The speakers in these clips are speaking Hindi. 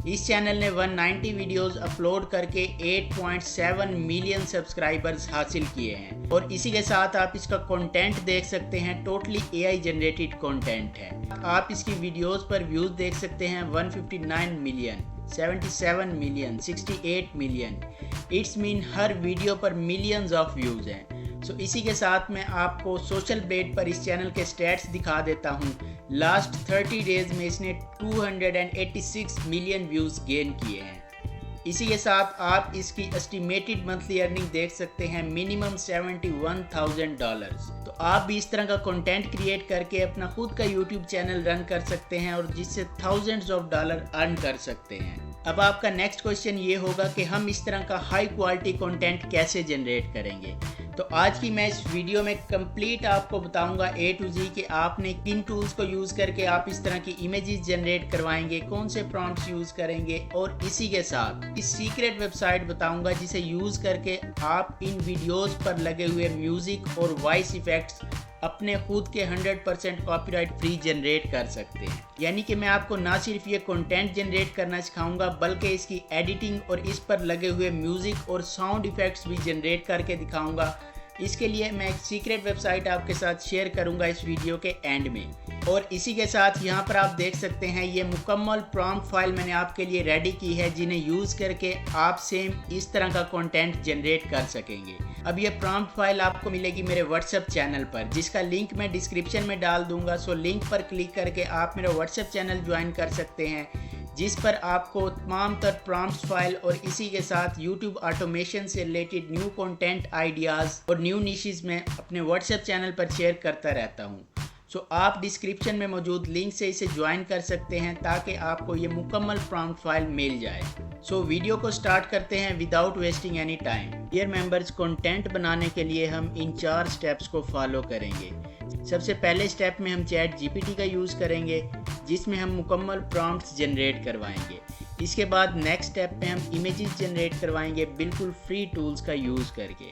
इस चैनल ने 190 वीडियोस अपलोड करके 8.7 मिलियन सब्सक्राइबर्स हासिल किए हैं और इसी के साथ आप इसका कंटेंट देख सकते हैं। टोटली एआई जनरेटेड कंटेंट है। आप इसकी वीडियोस पर व्यूज देख सकते हैं 159 million, 77 million, 68 million. It's mean her video पर मिलियंस ऑफ व्यूज हैं। इसी के साथ मैं आपको सोशल ब्लेड पर इस चैनल के स्टैट्स दिखा देता हूँ। लास्ट 30 डेज में इसने 286 मिलियन व्यूज गेन किए हैं। इसी के साथ आप इसकी एस्टिमेटेड मंथली अर्निंग देख सकते हैं मिनिमम $71,000। तो आप भी इस तरह का कंटेंट क्रिएट करके अपना खुद का यूट्यूब चैनल रन कर सकते हैं और जिससे थाउजेंड्स ऑफ डॉलर अर्न कर सकते हैं। अब आपका नेक्स्ट क्वेश्चन ये होगा कि हम इस तरह का हाई क्वालिटी कंटेंट कैसे जनरेट करेंगे। तो आज की मैं इस वीडियो में कंप्लीट आपको बताऊंगा A to Z कि आपने किन टूल्स को यूज़ करके आप इस तरह की इमेजेस जनरेट करवाएंगे, कौन से प्रॉम्प्ट्स यूज़ करेंगे और इसी के साथ इस सीक्रेट वेबसाइट बताऊंगा जिसे यूज़ करके आप इन वीडियोस पर लगे हुए म्यूज़िक और वॉइस इफेक्ट्स अपने खुद के 100% कॉपीराइट फ्री जनरेट कर सकते हैं। यानी कि मैं आपको ना सिर्फ ये कंटेंट जनरेट करना सिखाऊंगा बल्कि इसकी एडिटिंग और इस पर लगे हुए म्यूजिक और साउंड इफेक्ट्स भी जनरेट करके दिखाऊंगा। इसके लिए मैं एक सीक्रेट वेबसाइट आपके साथ शेयर करूंगा इस वीडियो के एंड में। और इसी के साथ यहाँ पर आप देख सकते हैं ये मुकम्मल प्रॉम्प्ट फाइल मैंने आपके लिए रेडी की है जिन्हें यूज़ करके आप सेम इस तरह का कंटेंट जनरेट कर सकेंगे। अब ये प्रॉम्प्ट फाइल आपको मिलेगी मेरे व्हाट्सएप चैनल पर जिसका लिंक मैं डिस्क्रिप्शन में डाल दूंगा। लिंक पर क्लिक करके आप मेरा व्हाट्सएप चैनल ज्वाइन कर सकते हैं जिस पर आपको तमाम तर प्रॉम्प्ट्स फाइल और इसी के साथ YouTube ऑटोमेशन से रिलेटेड न्यू कंटेंट आइडियाज़ और न्यू निशेस में अपने व्हाट्सएप चैनल पर शेयर करता रहता हूँ। आप डिस्क्रिप्शन में मौजूद लिंक से इसे ज्वाइन कर सकते हैं ताकि आपको ये मुकम्मल प्रॉम्प्ट फाइल मिल जाए। वीडियो को स्टार्ट करते हैं without wasting any time. Dear members, content बनाने के लिए हम इन 4 स्टेप्स को फॉलो करेंगे। सबसे पहले स्टेप में हम चैट GPT का यूज़ करेंगे जिसमें हम मुकम्मल प्रॉम्प्ट्स जनरेट करवाएंगे। इसके बाद नेक्स्ट स्टेप में हम इमेजेस जनरेट करवाएंगे बिल्कुल फ्री टूल्स का यूज़ करके।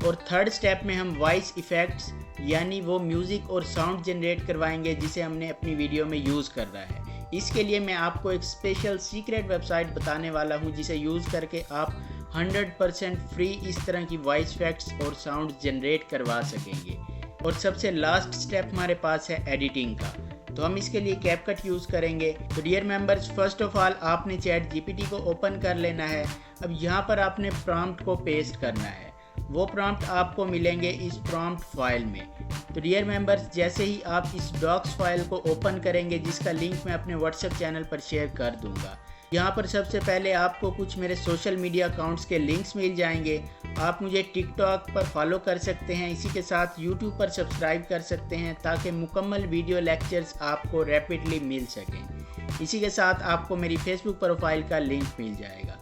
और थर्ड स्टेप में हम वॉइस इफ़ेक्ट्स यानी वो म्यूज़िक और साउंड जनरेट करवाएंगे जिसे हमने अपनी वीडियो में यूज़ करना है। इसके लिए मैं आपको एक स्पेशल सीक्रेट वेबसाइट बताने वाला हूँ जिसे यूज़ करके आप 100% फ्री इस तरह की वॉइस इफेक्ट्स और साउंड जनरेट करवा सकेंगे। और सबसे लास्ट स्टेप हमारे पास है एडिटिंग का। तो हम इसके लिए कैपकट यूज़ करेंगे। तो dear members, first of all आपने चैट GPT को ओपन कर लेना है। अब यहाँ पर आपने प्रॉम्प्ट को पेस्ट करना है। वो प्रॉम्प्ट आपको मिलेंगे इस प्रॉम्प्ट फाइल में। तो डियर मेंबर्स, जैसे ही आप इस डॉक्स फाइल को ओपन करेंगे जिसका लिंक मैं अपने व्हाट्सएप चैनल पर शेयर कर दूंगा, यहाँ पर सबसे पहले आपको कुछ मेरे सोशल मीडिया अकाउंट्स के लिंक्स मिल जाएंगे। आप मुझे टिकटॉक पर फॉलो कर सकते हैं, इसी के साथ यूट्यूब पर सब्सक्राइब कर सकते हैं ताकि मुकम्मल वीडियो लेक्चर्स आपको रैपिडली मिल सकें। इसी के साथ आपको मेरी फेसबुक प्रोफाइल का लिंक मिल जाएगा।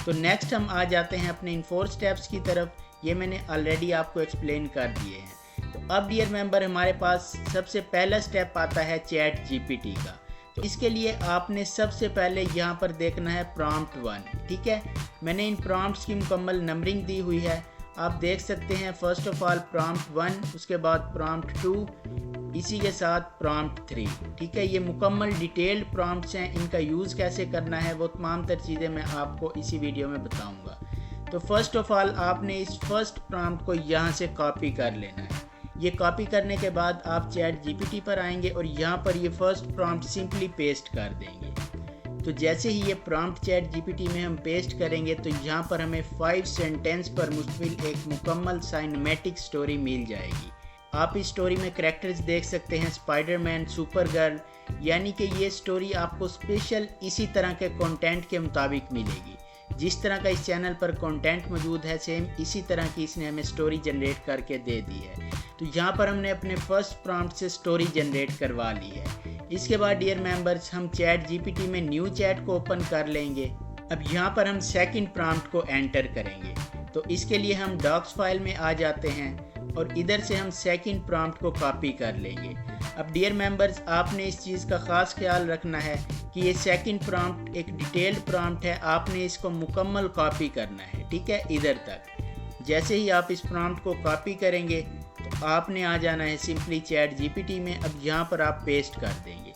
तो नेक्स्ट हम आ जाते हैं अपने इन 4 स्टेप्स की तरफ। ये मैंने ऑलरेडी आपको एक्सप्लेन कर दिए हैं। तो अब डियर मेंबर, हमारे पास सबसे पहला स्टेप आता है चैट GPT का। तो इसके लिए आपने सबसे पहले यहाँ पर देखना है प्रॉम्प्ट 1। ठीक है, मैंने इन प्रॉम्प्ट्स की मुकम्मल नंबरिंग दी हुई है। आप देख सकते हैं फर्स्ट ऑफ ऑल प्रॉम्प्ट 1, उसके बाद प्रॉम्प्ट 2, इसी के साथ प्रॉम्प्ट 3। ठीक है, ये मुकम्मल डिटेल्ड प्रॉम्प्ट्स हैं। इनका यूज़ कैसे करना है वो तमाम तर चीज़ें मैं आपको इसी वीडियो में बताऊँगा। तो फर्स्ट ऑफ ऑल आपने इस फर्स्ट प्रॉम्प्ट को यहाँ से कॉपी कर लेना है। ये कॉपी करने के बाद आप चैट GPT पर आएंगे और यहाँ पर ये फर्स्ट प्रॉम्प्ट सिंपली पेस्ट कर देंगे। तो जैसे ही ये प्रॉम्प्ट चैट GPT में हम पेस्ट करेंगे तो यहाँ पर हमें 5 सेंटेंस पर मुश्तमिल एक मुकम्मल सिनेमैटिक स्टोरी मिल जाएगी। आप इस स्टोरी में कैरेक्टर्स देख सकते हैं स्पाइडरमैन, सुपरगर्ल, यानी कि ये स्टोरी आपको स्पेशल इसी तरह के कंटेंट के मुताबिक मिलेगी। जिस तरह का इस चैनल पर कंटेंट मौजूद है सेम इसी तरह की इसने हमें स्टोरी जनरेट करके दे दी है। तो यहाँ पर हमने अपने फर्स्ट प्रॉम्प्ट से स्टोरी जनरेट करवा ली है। इसके बाद डियर मेंबर्स, हम चैट GPT में न्यू चैट को ओपन कर लेंगे। अब यहाँ पर हम सेकंड प्रॉम्प्ट को एंटर करेंगे। तो इसके लिए हम डॉक्स फाइल में आ जाते हैं और इधर से हम सेकंड प्रॉम्प्ट को कॉपी कर लेंगे। अब डियर मेंबर्स, आपने इस चीज़ का ख़ास ख्याल रखना है कि ये सेकंड प्रॉम्प्ट एक डिटेल्ड प्रॉम्प्ट है। आपने इसको मुकम्मल कॉपी करना है। ठीक है, इधर तक। जैसे ही आप इस प्रॉम्प्ट को कॉपी करेंगे तो आपने आ जाना है सिंपली चैट GPT में। अब यहाँ पर आप पेस्ट कर देंगे।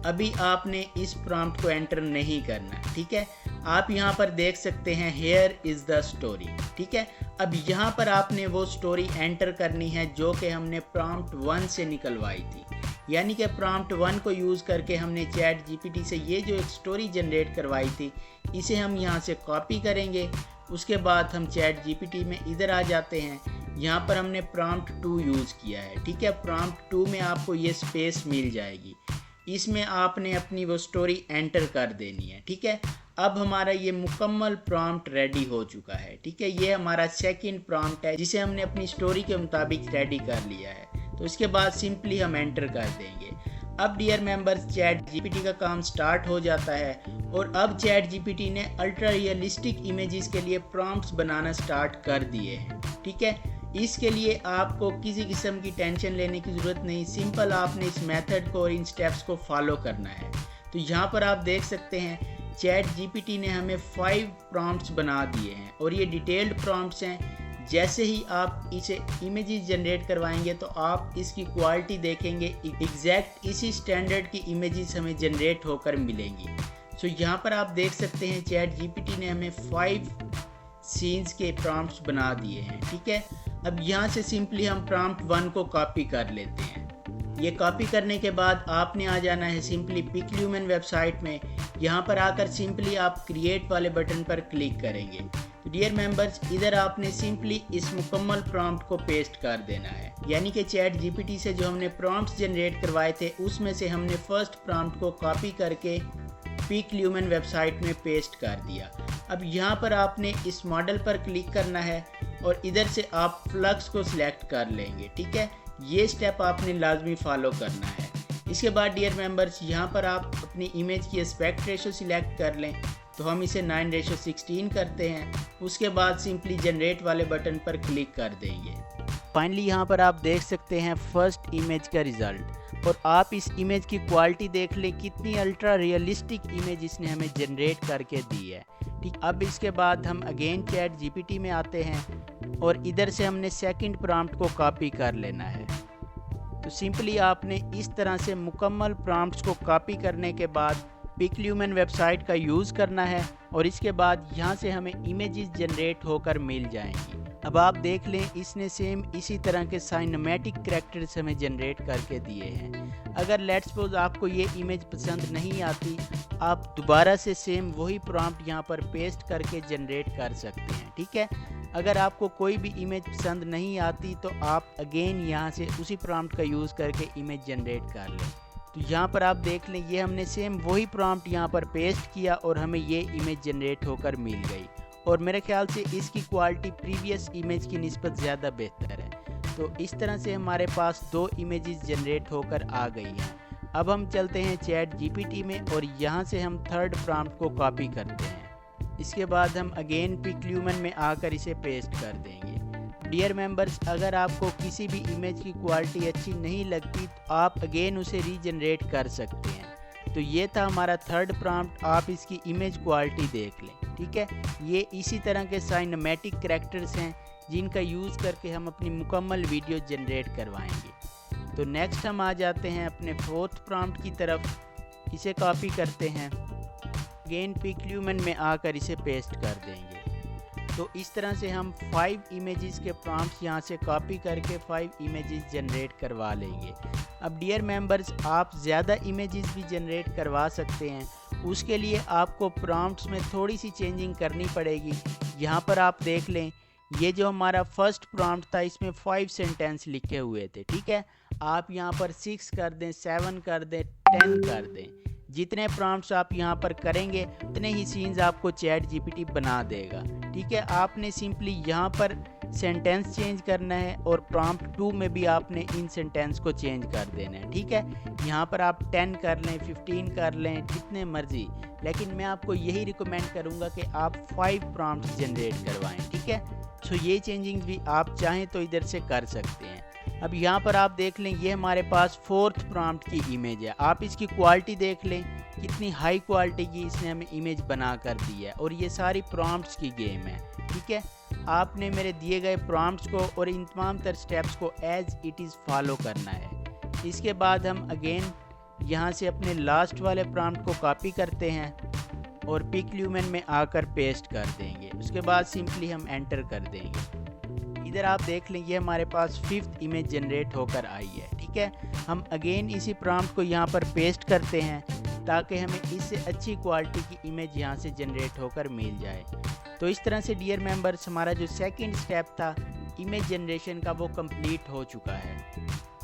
अभी आपने इस प्रॉम्प्ट को एंटर नहीं करना, ठीक है। आप यहाँ पर देख सकते हैं हेयर इज़ द स्टोरी, ठीक है। अब यहाँ पर आपने वो स्टोरी एंटर करनी है जो कि हमने प्रॉम्प्ट 1 से निकलवाई थी, यानी कि प्रॉम्प्ट 1 को यूज़ करके हमने चैट जीपीटी से ये जो एक स्टोरी जनरेट करवाई थी, इसे हम यहाँ से कॉपी करेंगे। उसके बाद हम चैट जीपीटी में इधर आ जाते हैं, यहाँ पर हमने प्रॉम्प्ट 2 यूज़ किया है, ठीक है। प्रॉम्प्ट 2 में आपको ये स्पेस मिल जाएगी, इसमें आपने अपनी वो स्टोरी एंटर कर देनी है, ठीक है। अब हमारा ये मुकम्मल प्रॉम्प्ट रेडी हो चुका है, ठीक है। ये हमारा सेकंड प्रॉम्प्ट है जिसे हमने अपनी स्टोरी के मुताबिक रेडी कर लिया है। तो इसके बाद सिंपली हम एंटर कर देंगे। अब डियर मेंबर्स, चैट जीपीटी का काम स्टार्ट हो जाता है और अब चैट जीपीटी ने अल्ट्रा रियलिस्टिक इमेजेस के लिए प्रॉम्प्ट्स बनाना स्टार्ट कर दिए हैं, ठीक है। इसके लिए आपको किसी किस्म की टेंशन लेने की ज़रूरत नहीं, सिंपल आपने इस मेथड को और इन स्टेप्स को फॉलो करना है। तो यहाँ पर आप देख सकते हैं चैट जीपीटी ने हमें 5 प्रॉम्प्ट्स बना दिए हैं और ये डिटेल्ड प्रॉम्प्ट्स हैं। जैसे ही आप इसे इमेजेस जनरेट करवाएंगे तो आप इसकी क्वालिटी देखेंगे, एग्जैक्ट इसी स्टैंडर्ड की इमेजेस हमें जनरेट होकर मिलेंगी। सो यहाँ पर आप देख सकते हैं चैट जीपीटी ने हमें 5 सीन्स के प्रॉम्प्ट्स बना दिए हैं, ठीक है। अब यहाँ से सिंपली हम प्रॉम्प्ट 1 को कॉपी कर लेते हैं। ये कॉपी करने के बाद आपने आ जाना है सिंपली पिकल्यूमन वेबसाइट में। यहाँ पर आकर सिंपली आप क्रिएट वाले बटन पर क्लिक करेंगे। तो डियर मेंबर्स, इधर आपने सिंपली इस मुकम्मल प्रॉम्प्ट को पेस्ट कर देना है, यानी कि चैट जीपीटी से जो हमने प्रॉम्प्ट्स जनरेट करवाए थे उसमें से हमने फर्स्ट प्रॉम्प्ट को कॉपी करके पिकल्यूमन वेबसाइट में पेस्ट कर दिया। अब यहाँ पर आपने इस मॉडल पर क्लिक करना है और इधर से आप फ्लक्स को सिलेक्ट कर लेंगे, ठीक है। ये स्टेप आपने लाजमी फॉलो करना है। इसके बाद डियर मेंबर्स, यहाँ पर आप अपनी इमेज की एस्पेक्ट रेशो सिलेक्ट कर लें। तो हम इसे 9:16 करते हैं। उसके बाद सिंपली जनरेट वाले बटन पर क्लिक कर देंगे। फाइनली यहाँ पर आप देख सकते हैं फर्स्ट इमेज का रिज़ल्ट और आप इस इमेज की क्वालिटी देख लें, कितनी अल्ट्रा रियलिस्टिक इमेज इसने हमें जनरेट करके दी है, ठीक। अब इसके बाद हम अगेन चैट जीपीटी में आते हैं और इधर से हमने सेकंड प्रॉम्प्ट को कॉपी कर लेना है। तो सिंपली आपने इस तरह से मुकम्मल प्रॉम्प्ट्स को कॉपी करने के बाद पिकल्यूमन वेबसाइट का यूज़ करना है और इसके बाद यहाँ से हमें इमेजेस जनरेट होकर मिल जाएंगी। अब आप देख लें, इसने सेम इसी तरह के साइनेमैटिक कैरेक्टर्स हमें जनरेट करके दिए हैं। अगर लेट्स सपोज आपको ये इमेज पसंद नहीं आती, आप दोबारा से सेम वही प्रॉम्प्ट यहाँ पर पेस्ट करके जनरेट कर सकते हैं, ठीक है। अगर आपको कोई भी इमेज पसंद नहीं आती तो आप अगेन यहाँ से उसी प्रॉम्प्ट का यूज़ करके इमेज जनरेट कर लें। तो यहाँ पर आप देख लें, ये हमने सेम वही प्रॉम्प्ट यहाँ पर पेस्ट किया और हमें ये इमेज जनरेट होकर मिल गई और मेरे ख्याल से इसकी क्वालिटी प्रीवियस इमेज की निस्बत ज़्यादा बेहतर है। तो इस तरह से हमारे पास 2 इमेजेस जनरेट होकर आ गई हैं। अब हम चलते हैं चैट जीपीटी में और यहाँ से हम थर्ड प्रॉम्प्ट को कॉपी करते हैं। इसके बाद हम अगेन पिकल्यूमन में आकर इसे पेस्ट कर देंगे। डियर मेंबर्स, अगर आपको किसी भी इमेज की क्वालिटी अच्छी नहीं लगती तो आप अगेन उसे रीजनरेट कर सकते हैं। तो ये था हमारा थर्ड प्रॉम्प्ट, आप इसकी इमेज क्वालिटी देख लें, ठीक है। ये इसी तरह के साइनेमैटिक कैरेक्टर्स हैं जिनका यूज़ करके हम अपनी मुकम्मल वीडियो जनरेट करवाएंगे। तो नेक्स्ट हम आ जाते हैं अपने फोर्थ प्रॉम्प्ट की तरफ। इसे कॉपी करते हैं, अगेन पिकल्यूमन में आकर इसे पेस्ट कर देंगे। तो इस तरह से हम 5 इमेजेस के प्रॉम्प्ट्स यहाँ से कॉपी करके 5 इमेजेस जनरेट करवा लेंगे। अब डियर मेंबर्स, आप ज़्यादा इमेजेस भी जनरेट करवा सकते हैं। उसके लिए आपको प्रॉम्प्ट्स में थोड़ी सी चेंजिंग करनी पड़ेगी। यहाँ पर आप देख लें, ये जो हमारा फर्स्ट प्रॉम्प्ट था इसमें 5 सेंटेंस लिखे हुए थे, ठीक है। आप यहाँ पर 6 कर दें, 7 कर दें, 10 कर दें। जितने प्रॉम्प्ट्स आप यहाँ पर करेंगे उतने ही सीन्स आपको चैट जीपीटी बना देगा, ठीक है। आपने सिंपली यहाँ पर सेंटेंस चेंज करना है और प्रॉम्प्ट 2 में भी आपने इन सेंटेंस को चेंज कर देना है, ठीक है। यहाँ पर आप 10 कर लें, 15 कर लें, जितने मर्जी, लेकिन मैं आपको यही रिकमेंड करूँगा कि आप 5 प्रॉम्प्ट्स जनरेट करवाएं, ठीक है। सो ये चेंजिंग भी आप चाहें तो इधर से कर सकते हैं। अब यहाँ पर आप देख लें, ये हमारे पास फोर्थ प्रॉम्प्ट की इमेज है। आप इसकी क्वालिटी देख लें, कितनी हाई क्वालिटी की इसने हमें इमेज बना कर दी है और ये सारी प्रॉम्प्ट्स की गेम है, ठीक है। आपने मेरे दिए गए प्रॉम्प्ट्स को और इन तमाम तर स्टेप्स को एज इट इज़ फॉलो करना है। इसके बाद हम अगेन यहाँ से अपने लास्ट वाले प्रॉम्प्ट को कॉपी करते हैं और पिक ल्यूमेन में आकर पेस्ट कर देंगे। उसके बाद सिंपली हम एंटर कर देंगे। इधर आप देख लें ये हमारे पास 5th इमेज जनरेट होकर आई है। ठीक है, हम अगेन इसी प्रॉम्प्ट को यहाँ पर पेस्ट करते हैं ताकि हमें इससे अच्छी क्वालिटी की इमेज यहाँ से जनरेट होकर मिल जाए। तो इस तरह से डियर मेंबर्स हमारा जो सेकंड स्टेप था इमेज जनरेशन का वो कंप्लीट हो चुका है।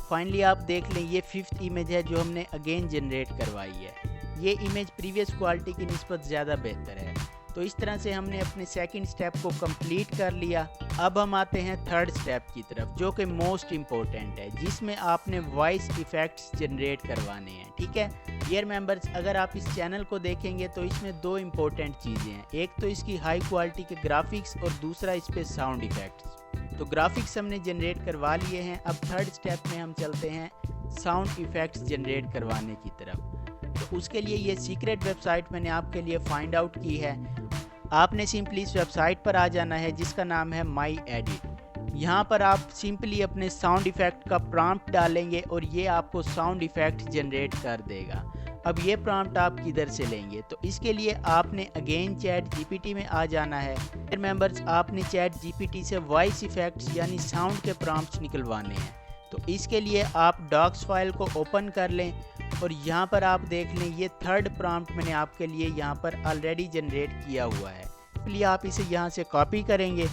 फाइनली आप देख लें ये 5th इमेज है जो हमने अगेन जनरेट करवाई है। ये इमेज प्रीवियस क्वालिटी की निस्बत ज़्यादा बेहतर है। तो इस तरह से हमने अपने सेकंड स्टेप को कंप्लीट कर लिया। अब हम आते हैं थर्ड स्टेप की तरफ जो कि मोस्ट इम्पोर्टेंट है, जिसमें आपने वॉइस इफ़ेक्ट्स जनरेट करवाने हैं। ठीक है डियर मेंबर्स, अगर आप इस चैनल को देखेंगे तो इसमें 2 इम्पोर्टेंट चीज़ें हैं। एक तो इसकी हाई क्वालिटी के ग्राफिक्स और दूसरा इस पर साउंड इफ़ेक्ट्स। तो ग्राफिक्स हमने जनरेट करवा लिए हैं। अब थर्ड स्टेप में हम चलते हैं साउंड इफ़ेक्ट्स जनरेट करवाने की तरफ। तो उसके लिए ये सीक्रेट वेबसाइट मैंने आपके लिए फाइंड आउट की है। आपने सिंपली इस वेबसाइट पर आ जाना है जिसका नाम है माई एडिट। यहाँ पर आप सिंपली अपने साउंड इफ़ेक्ट का प्रॉम्प्ट डालेंगे और ये आपको साउंड इफ़ेक्ट जनरेट कर देगा। अब ये प्रॉम्प्ट आप किधर से लेंगे, तो इसके लिए आपने अगेन चैट जीपीटी में आ जाना है। फिर मेंबर्स आपने चैट जीपीटी से वॉइस इफ़ेक्ट्स यानी साउंड के प्रॉम्प्ट्स निकलवाने हैं। तो इसके लिए आप डॉक्स फाइल को ओपन कर लें और यहाँ पर आप देख लें ये थर्ड प्रॉम्प्ट मैंने आपके लिए यहाँ पर ऑलरेडी जनरेट किया हुआ है। इसलिए आप इसे यहाँ से कॉपी करेंगे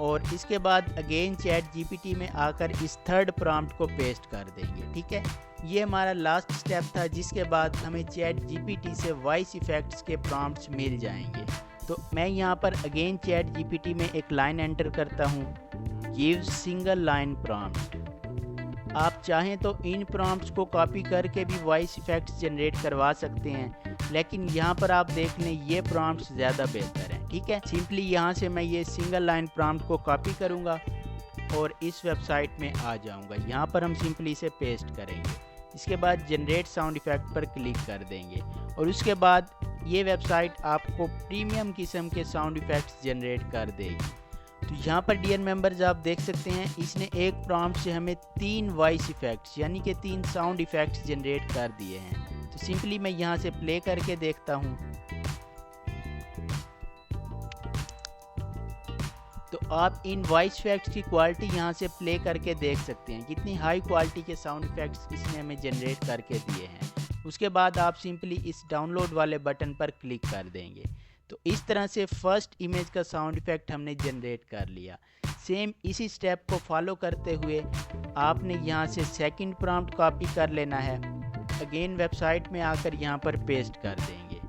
और इसके बाद अगेन चैट जीपीटी में आकर इस थर्ड प्रॉम्प्ट को पेस्ट कर देंगे। ठीक है, ये हमारा लास्ट स्टेप था जिसके बाद हमें चैट जीपीटी से वॉइस इफ़ेक्ट्स के प्रॉम्प्ट्स मिल जाएंगे। तो मैं यहाँ पर अगेन चैट जीपीटी में एक लाइन एंटर करता हूँ, गिव सिंगल लाइन प्रॉम्प्ट। आप चाहें तो इन प्रॉम्प्ट्स को कॉपी करके भी वॉइस इफ़ेक्ट्स जनरेट करवा सकते हैं, लेकिन यहाँ पर आप देख लें ये प्रॉम्प्ट्स ज़्यादा बेहतर हैं। ठीक है, सिंपली यहाँ से मैं ये सिंगल लाइन प्रॉम्प्ट को कॉपी करूँगा और इस वेबसाइट में आ जाऊँगा। यहाँ पर हम सिंपली इसे पेस्ट करेंगे। इसके बाद जनरेट साउंड इफ़ेक्ट पर क्लिक कर देंगे और उसके बाद ये वेबसाइट आपको प्रीमियम किस्म के साउंड इफ़ेक्ट्स जनरेट कर देगी। तो यहाँ पर डियर मेंबर्स आप देख सकते हैं इसने एक प्रॉम्प्ट से हमें 3 वॉइस इफ़ेक्ट्स यानी कि 3 साउंड इफ़ेक्ट्स जनरेट कर दिए हैं। तो सिंपली मैं यहाँ से प्ले करके देखता हूँ। तो आप इन वॉइस इफ़ेक्ट्स की क्वालिटी यहाँ से प्ले करके देख सकते हैं कितनी हाई क्वालिटी के साउंड इफ़ेक्ट्स इसने हमें जनरेट करके दिए हैं। उसके बाद आप सिंपली इस डाउनलोड वाले बटन पर क्लिक कर देंगे। तो इस तरह से फर्स्ट इमेज का साउंड इफ़ेक्ट हमने जनरेट कर लिया। सेम इसी स्टेप को फॉलो करते हुए आपने यहाँ से सेकंड प्रॉम्प्ट कॉपी कर लेना है। अगेन वेबसाइट में आकर यहाँ पर पेस्ट कर देंगे।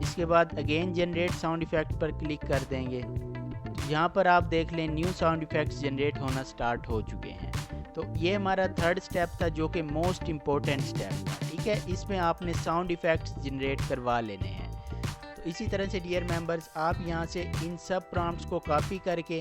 इसके बाद अगेन जनरेट साउंड इफ़ेक्ट पर क्लिक कर देंगे। तो यहाँ पर आप देख लें न्यू साउंड इफ़ेक्ट्स जनरेट होना स्टार्ट हो चुके हैं। तो ये हमारा थर्ड स्टेप था जो कि मोस्ट इम्पोर्टेंट स्टेप था। ठीक है, इसमें आपने साउंड इफ़ेक्ट्स जनरेट करवा लेने हैं। इसी तरह से डियर मेंबर्स आप यहाँ से इन सब प्रॉम्प्ट्स को कॉपी करके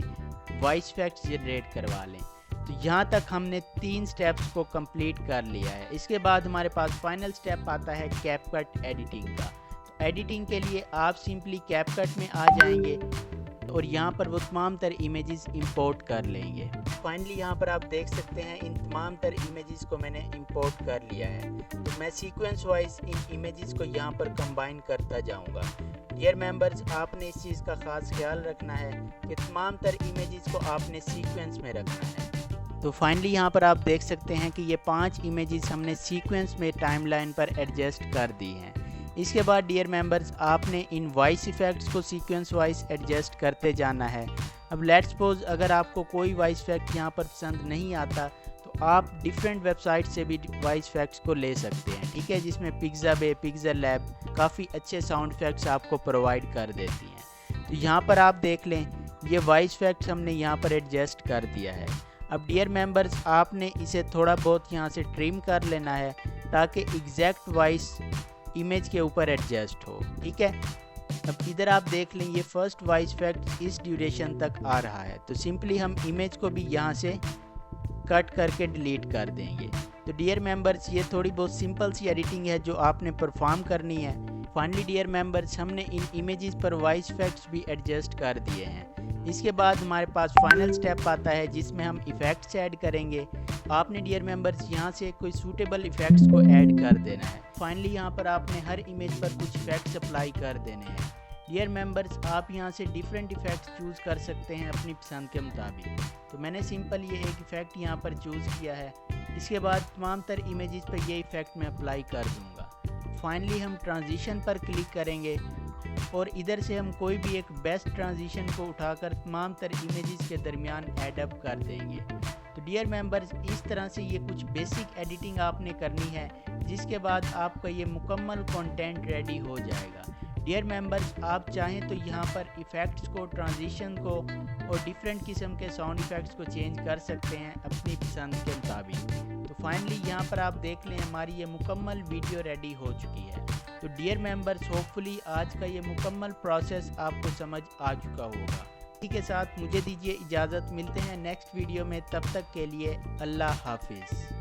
वॉइस इफ़ेक्ट्स जनरेट करवा लें। तो यहाँ तक हमने 3 स्टेप्स को कंप्लीट कर लिया है। इसके बाद हमारे पास फाइनल स्टेप आता है कैपकट एडिटिंग का। तो एडिटिंग के लिए आप सिंपली कैपकट में आ जाएंगे और यहाँ पर वो तमाम तर इमेजेस इंपोर्ट कर लेंगे। फाइनली यहाँ पर आप देख सकते हैं इन तमाम तर इमेजेस को मैंने इंपोर्ट कर लिया है। तो मैं सीक्वेंस वाइज इन इमेजेस को यहाँ पर कंबाइन करता जाऊँगा। डियर मेंबर्स आपने इस चीज़ का ख़ास ख्याल रखना है कि तमाम तर इमेजेस को आपने सीक्वेंस में रखना है। तो फाइनली यहाँ पर आप देख सकते हैं कि ये 5 इमेजेस हमने सीक्वेंस में टाइमलाइन पर एडजस्ट कर दी हैं। इसके बाद डियर मेंबर्स आपने इन वॉइस इफ़ेक्ट्स को सीक्वेंस वाइज एडजस्ट करते जाना है। अब लेट्स सपोज अगर आपको कोई वॉइस इफ़ेक्ट यहाँ पर पसंद नहीं आता तो आप डिफरेंट वेबसाइट से भी वॉइस इफ़ेक्ट्स को ले सकते हैं। ठीक है, जिसमें पिक्साबे, पिक्सल लैब काफ़ी अच्छे साउंड इफ़ेक्ट्स आपको प्रोवाइड कर देती हैं। तो यहाँ पर आप देख लें ये वॉइस इफ़ेक्ट्स हमने यहाँ पर एडजस्ट कर दिया है। अब डियर मेंबर्स आपने इसे थोड़ा बहुत यहाँ से ट्रिम कर लेना है ताकि एग्जैक्ट वॉइस इमेज के ऊपर एडजस्ट हो। ठीक है, अब इधर आप देख लें ये फर्स्ट वॉइस इफेक्ट इस ड्यूरेशन तक आ रहा है। तो सिंपली हम इमेज को भी यहाँ से कट करके डिलीट कर देंगे। तो डियर मेंबर्स ये थोड़ी बहुत सिंपल सी एडिटिंग है जो आपने परफॉर्म करनी है। फाइनली डियर मेंबर्स हमने इन इमेजेस पर वॉइस इफेक्ट्स भी एडजस्ट कर दिए हैं। इसके बाद हमारे पास फाइनल स्टेप आता है जिसमें हम इफ़ेक्ट्स ऐड करेंगे। आपने डियर मेंबर्स यहाँ से कोई सूटेबल इफ़ेक्ट्स को ऐड कर देना है। फाइनली यहाँ पर आपने हर इमेज पर कुछ इफ़ेक्ट्स अप्लाई कर देने हैं। डियर मेंबर्स, आप यहाँ से डिफरेंट इफ़ेक्ट्स चूज़ कर सकते हैं अपनी पसंद के मुताबिक। तो मैंने सिंपल ये एक इफ़ेक्ट यहाँ पर चूज़ किया है। इसके बाद तमाम तर इमेजेस पर ये इफ़ेक्ट मैं अप्लाई कर दूँगा। फाइनली हम ट्रांजिशन पर क्लिक करेंगे और इधर से हम कोई भी एक बेस्ट ट्रांजिशन को उठाकर तमाम तर इमेजेस के दरमियान ऐड अप कर देंगे। तो डियर मेंबर्स, इस तरह से ये कुछ बेसिक एडिटिंग आपने करनी है, जिसके बाद आपका ये मुकम्मल कंटेंट रेडी हो जाएगा। डियर मेंबर्स, आप चाहें तो यहाँ पर इफ़ेक्ट्स को, ट्रांजिशन को और डिफरेंट किस्म के साउंड इफ़ेक्ट्स को चेंज कर सकते हैं अपनी पसंद के मुताबिक। तो फाइनली यहाँ पर आप देख लें हमारी ये मुकम्मल वीडियो रेडी हो चुकी है। तो डियर मेंबर्स, होपफुली आज का ये मुकम्मल प्रोसेस आपको समझ आ चुका होगा। इसी के साथ मुझे दीजिए इजाज़त, मिलते हैं नेक्स्ट वीडियो में। तब तक के लिए अल्लाह हाफिज़।